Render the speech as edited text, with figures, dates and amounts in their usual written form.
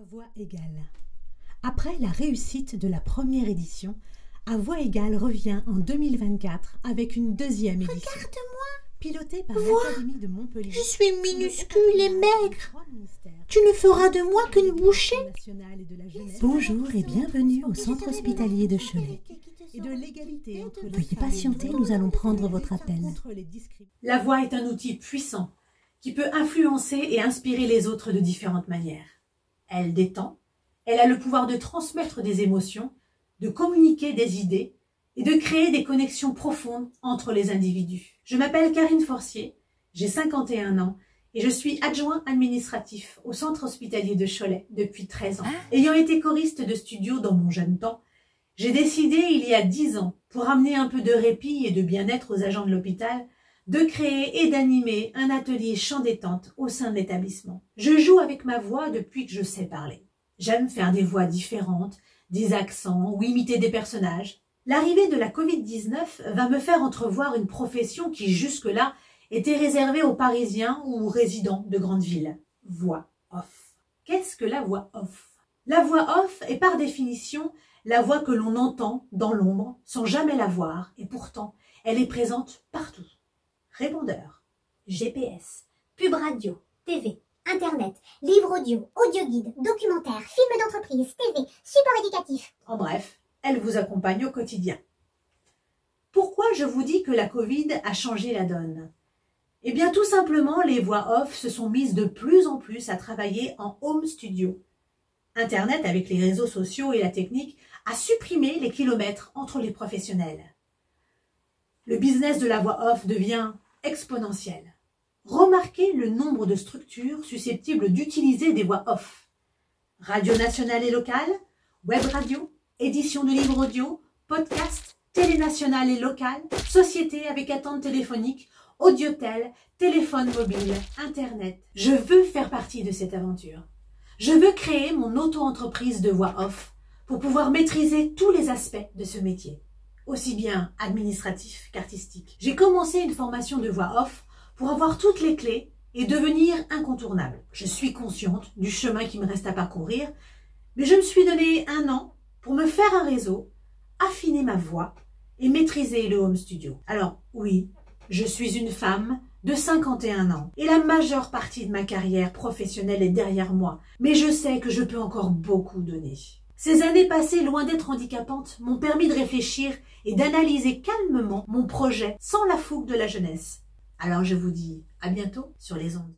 À voix égale. Après la réussite de la première édition, À voix égale revient en 2024 avec une deuxième édition. Regarde-moi, Pilotée par vois, l'Académie de Montpellier. je suis minuscule et maigre. Tu ne feras de moi qu'une bouchée. Bonjour et bienvenue au centre hospitalier de Cholet. Veuillez patienter, nous allons prendre votre appel. La voix est un outil puissant qui peut influencer et inspirer les autres de différentes manières. Elle détend, elle a le pouvoir de transmettre des émotions, de communiquer des idées et de créer des connexions profondes entre les individus. Je m'appelle Karine Forcier, j'ai 51 ans et je suis adjoint administratif au centre hospitalier de Cholet depuis 13 ans. Ayant été choriste de studio dans mon jeune temps, j'ai décidé il y a 10 ans, pour amener un peu de répit et de bien-être aux agents de l'hôpital, de créer et d'animer un atelier chant détente au sein de l'établissement. Je joue avec ma voix depuis que je sais parler. J'aime faire des voix différentes, des accents ou imiter des personnages. L'arrivée de la Covid-19 va me faire entrevoir une profession qui jusque-là était réservée aux Parisiens ou aux résidents de grandes villes. Voix off. Qu'est-ce que la voix off? La voix off est par définition la voix que l'on entend dans l'ombre sans jamais la voir et pourtant elle est présente partout. Répondeur, GPS, pub radio, TV, Internet, livre audio, audio-guide, documentaire, film d'entreprise, TV, support éducatif. en bref, elle vous accompagne au quotidien. Pourquoi je vous dis que la Covid a changé la donne? Eh bien tout simplement, les voix off se sont mises de plus en plus à travailler en home studio. Internet, avec les réseaux sociaux et la technique, a supprimé les kilomètres entre les professionnels. Le business de la voix off devient exponentiel. Remarquez le nombre de structures susceptibles d'utiliser des voix off. Radio nationale et locale, web radio, édition de livres audio, podcast, télé nationale et locale, société avec attente téléphonique, audiotel, téléphone mobile, internet. Je veux faire partie de cette aventure. Je veux créer mon auto-entreprise de voix off pour pouvoir maîtriser tous les aspects de ce métier, aussi bien administratif qu'artistique. J'ai commencé une formation de voix off pour avoir toutes les clés et devenir incontournable. Je suis consciente du chemin qui me reste à parcourir, mais je me suis donné 1 an pour me faire un réseau, affiner ma voix et maîtriser le home studio. Alors oui, je suis une femme de 51 ans et la majeure partie de ma carrière professionnelle est derrière moi, mais je sais que je peux encore beaucoup donner. Ces années passées loin d'être handicapantes m'ont permis de réfléchir et d'analyser calmement mon projet sans la fougue de la jeunesse. Alors je vous dis à bientôt sur les ondes.